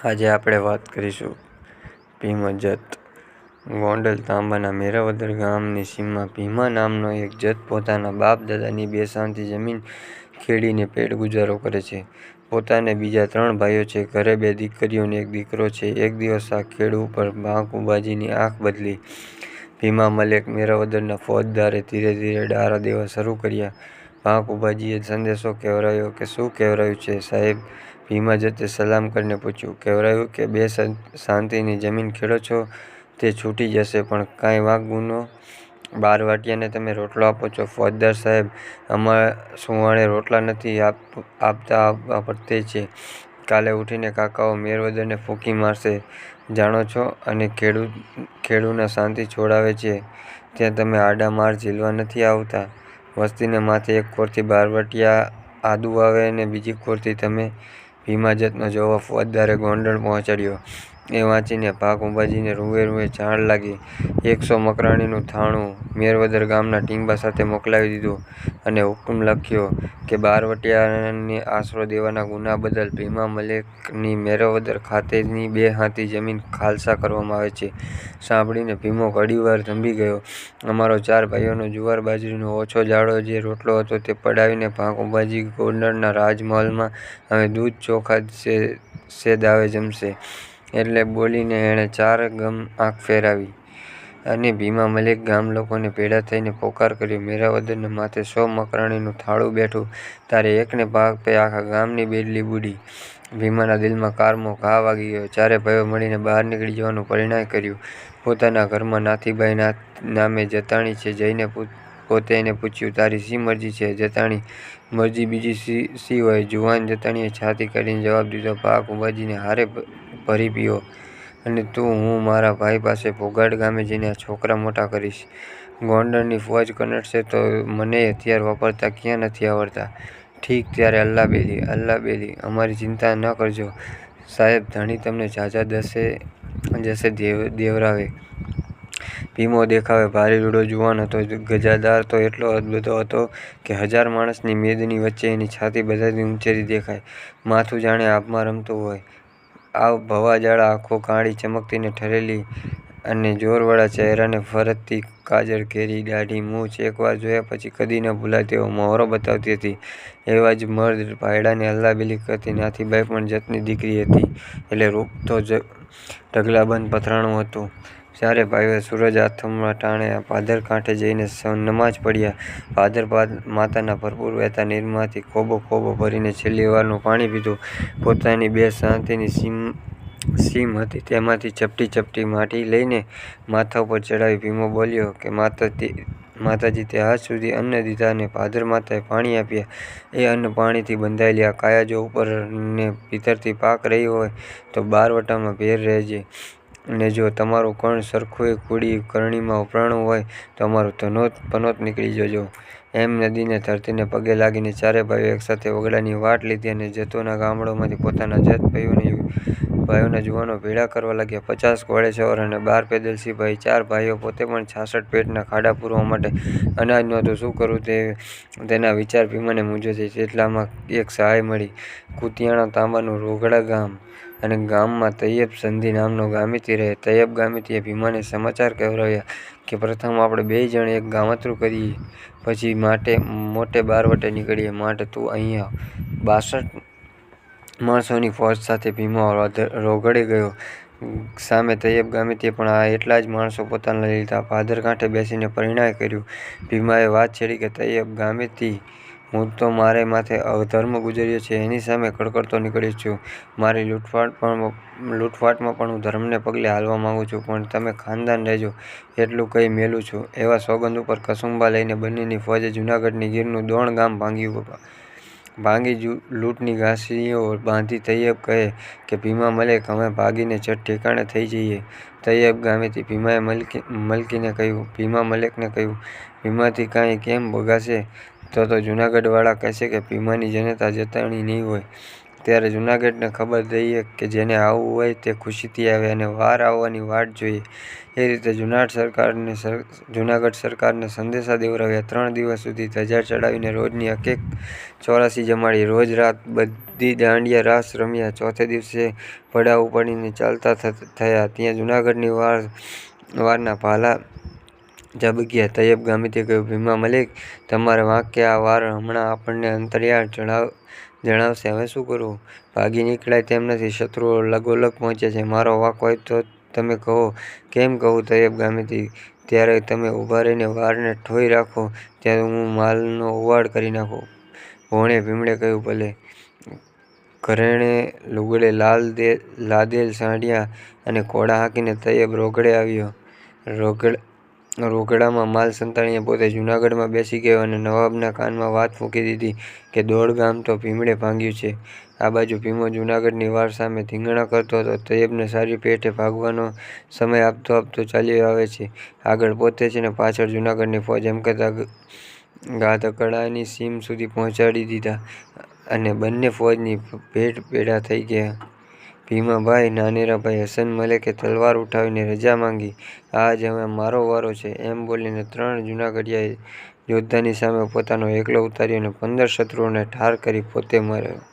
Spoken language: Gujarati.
આજે આપણે વાત કરીશું ભીમ જત. ગોંડલ તાંબાના મેરાવદર ગામની સીમમાં ભીમા નામનો એક જત પોતાના બાપ દાદાની બેસામથી જમીન ખેડીને પેટ ગુજારો કરે છે. પોતાને બીજા 3 ભાઈઓ છે. ઘરે 2 દીકરીઓ અને 1 દીકરો છે. એક દિવસ આ ખેડૂ ઉપર ભાંકુબાજીની આંખ બદલી. ભીમા મલેક મેરાવદરના ફોજદારે ધીરે ધીરે ડારા દેવા શરૂ કર્યા. ભાંકુબાજીએ સંદેશો કહેવરાયો કે શું કહેવરાયું છે સાહેબ? ભીમા જતે સલામ કરીને પૂછ્યું. કહેવરાયું કે 2 સાંતીની જમીન ખેડો છો તે છૂટી જશે પણ કાંઈ વાંક ગુનો? 12 વાટિયાને તમે રોટલો આપો છો. ફોજદાર સાહેબ અમારા સુવાણે રોટલા નથી આપતા પડતે છે. કાલે ઉઠીને કાકાઓ મેરવદરને ફૂંકી મારશે જાણો છો અને ખેડૂના સાંતી છોડાવે છે ત્યાં તમે આડા માર ઝીલવા નથી આવતા. વસ્તીને માથે એક કોરથી 12 વાટિયા આદુ આવે અને બીજી કોરથી તમે. ભીમા જતનો જવાબ ફોજદારે ગોંડલ પહોંચાડ્યો. એ વાંચીને ભાંકુબાજીને રૂંવે રૂંવે ઝાળ લાગી. 100 મકરાણીનું થાણું મેરવદર ગામના ટીંબા સાથે મોકલાવી દીધું અને હુકમ લખ્યો કે 12 વાટિયાને આશરો દેવાના ગુના બદલ ભીમા મલેકની મેરવદર ખાતેની 2 હાથી જમીન ખાલસા કરવામાં આવે છે. સાંભળીને ભીમો ઘડીવાર થંભી ગયો. અમારો 4 ભાઈઓનો જુવાર બાજરીનો ઓછો જાડો જે રોટલો હતો તે પડાવીને ભાંકુબાજી ગોંડલના રાજમહેલમાં હવે દૂધ ચોખા સેદાવે જમશે એટલે બોલીને એણે 4 ગમ આંખ ફેરવી અને ભીમા મલેક ગામ લોકોને ભેળા થઈને પોકાર કર્યો. મેરાવદરના માથે 100 મકરાણીનું થાળું બેઠું તારે એકને ભાગપે આખા ગામની બેડલી બુડી. ભીમાના દિલમાં કારમો ઘા વાગી ગયો. 4 ભાઈઓ મળીને બહાર નીકળી જવાનું પરિણય કર્યું. પોતાના ઘરમાં નાથીબાઈ નામે જતાણી છે જઈને પોતે એને પૂછ્યું તારી શી મરજી છે જતાણી? મરજી બીજી શી હોય? જુવાન જતાણીએ છાતી કાઢીને જવાબ દીધો. ભાંકુબાજીને હારે ભરી પીવો અને તું હું મારા ભાઈ પાસે ભોગાડ ગામે જઈને આ છોકરા મોટા કરીશ. ગોંડલની ફોજ કનડશે તો મને હથિયાર વાપરતા ક્યાં નથી આવડતા. ઠીક ત્યારે અલ્લાહ બેલી અમારી ચિંતા ન કરજો સાહેબ ધણી તમને ઝાઝા જશે દેવરાવે. ભીમો દેખાવે ભારી રૂડો જુવાન હતો. ગજાદાર તો એટલો બધો હતો કે 1000 માણસની મેદની વચ્ચે એની છાતી બધાથી ઊંચેથી દેખાય. માથું જાણે આભમાં રમતું હોય. આવ ભવાજાળા આંખો કાળી ચમકતીને ઠરેલી અને જોરવાળા ચહેરાને ફરતતી કાજળ ઘેરી દાઢી મૂછ એકવાર જોયા પછી કદી ન ભૂલાય તેવો મહોરો બતાવતી હતી. એવા જ મર્દ ભાયડાને અલ્લાબેલી કરતી નાથીબાઈ પણ જતની દીકરી હતી એટલે રૂપ તો ઢગલાબંધ પથરાણું હતું. 4 ભાઈઓએ સૂરજ આથમવા ટાણે ભાદર કાંઠે જઈને નમાજ પઢ્યા. ભાદર માતાના ભરપૂર વહેતા નીરમાંથી ખોબો ભરીને છેલ્લી વારનું પાણી પીધું. પોતાની 2 સાંતીની સીમ હતી તેમાંથી ચપટી માટી લઈને માથા ઉપર ચડાવી ભીમો બોલ્યો કે માતાજી તે આજ સુધી અન્ન દીધા અને ભાદર માતાએ પાણી આપ્યા. એ અન્ન પાણીથી બંધાયેલી આ કાયા જો ઉપર ને ભીતરથી પાક રહી હોય તો 12 વટામાં ભેર રહેજે ને જો તમારું કણ સરખુંય કુડી કરણીમાં ઉપરાણું હોય તો અમારું પનોત નીકળી જજો. એમ નદીને ધરતીને પગે લાગીને 4 ભાઈઓ એકસાથે વગડાની વાટ લીધી અને જતોના ગામડામાંથી પોતાના જત ભાઈઓના જુવાનો ભેળા કરવા લાગ્યા. 50 ઘોડેસવાર અને 12 પેદલ સિપાહી. 4 ભાઈઓ પોતે પણ 66 પેટના ખાડા પૂરવા માટે અનાજ નહોતું શું કરવું તેના વિચાર ભીમાને મૂંઝે છે. એટલામાં એક સહાય મળી. કુતિયાણા તાંબાનું રોગડા ગામ અને ગામમાં તૈયબ સંધી નામનો ગામિતી રહે. તૈયબ ગામિતીએ ભીમાને સમાચાર કહેવરાવ્યા કે પ્રથમ આપણે 2 જણ એક ગામતરું કરીએ પછી મોટે 12 વટે નીકળીએ. માટે તું અહીં આવ. 62 માણસોની ફોજ સાથે ભીમો રોગડે ગયો. સામે તૈયબ ગામિતીએ પણ એટલા જ માણસો પોતાના લીધા. ભાદર કાંઠે બેસીને પરિણય કર્યું. ભીમાએ વાત છેડી કે તૈયબ ગામિતી હું તો મારે માથે અધર્મ ગુજર્યો છે એની સામે કડકડતો નીકળ્યો છું. મારી લૂંટફાટમાં પણ હું ધર્મને પગલે હાલવા માંગુ છું પણ તમે ખાનદાન રહેજો એટલું કહી મેલું છું. એવા સોગંદ ઉપર કસુંબા લઈને બંનેની ફોજે જૂનાગઢની ગીરનું દોણ ગામ ભાંગી લૂંટની ઘાસીઓ બાંધી. તૈયબ કહે કે ભીમા મલેક અમે ભાગીને ચટ ઠેકાણે થઈ જઈએ. તૈયબ ગામેથી ભીમા મલેકને કહ્યું ભીમાથી કાંઈ કેમ ભગાશે તો જૂનાગઢવાળા કહેશે કે ભીમાની જનતા જતાણી નહીં હોય ત્યારે જૂનાગઢને ખબર દઈએ કે જેને આવવું હોય તે ખુશીથી આવે અને વાર આવવાની વાટ જોઈએ. એ રીતે જૂનાગઢ સરકારને સંદેશા દેવરાવ્યા. 3 દિવસ સુધી ધજા ચડાવીને રોજની 84 જમાડી. રોજ રાત બધી દાંડિયા રાસ રમ્યા. ચોથે દિવસે પડા ઉપાડીને ચાલતા થયા. ત્યાં જૂનાગઢની વારના ભાલા ઝબક્યા. તૈયબ ગામિતે કહ્યું, ભીમા મલિક, તમારે વાંકે આ વાર હમણાં આપણને અંતર્યાળ જણાવશે. હવે શું કરવું? ભાગી નીકળાય તેમ નથી. શત્રુઓ લગોલગ પહોંચ્યા છે. મારો વાંક હોય તો તમે કહો. કેમ કહું તૈયબ ગામિતે? ત્યારે તમે ઊભા રહીને વારને ઠોઈ રાખો, ત્યાં હું માલનો ઉવાડ કરી નાખું. ભોણે ભીમડે કહ્યું, ભલે. ઘરેણે લુગડે લાદેલ સાંઢિયા અને ઘોડા હાંકીને તૈયબ રોગડે આવ્યો. રોગડામાં માલ સંતાડીને પોતે જૂનાગઢમાં બેસી ગયો અને નવાબના કાનમાં વાત ફૂંકી દીધી કે 1.5 ગામ તો ભીમડે ભાંગ્યું છે. આ બાજુ ભીમો જૂનાગઢની વાર સામે ધીંગાણા કરતો હતો. તૈયબને સારી પેઠે ભાગવાનો સમય આપતો ચાલ્યો આવે છે. આગળ પોતે છે ને પાછળ જૂનાગઢની ફોજ, એમ કહેતા ગાધકડાની સીમ સુધી પહોંચાડી દીધા અને બંને ફોજની ભેટ ભેડા થઈ ગયા. ભીમાભાઈ, નાનેરા ભાઈ હસન મલેકે તલવાર ઉઠાવીને રજા માંગી. આજ હવે મારો વારો છે, એમ બોલીને 3 જૂનાગઢિયા યોદ્ધાની સામે પોતાનો એકલો ઉતાર્યો અને 15 શત્રુઓને ઠાર કરી પોતે મર્યો.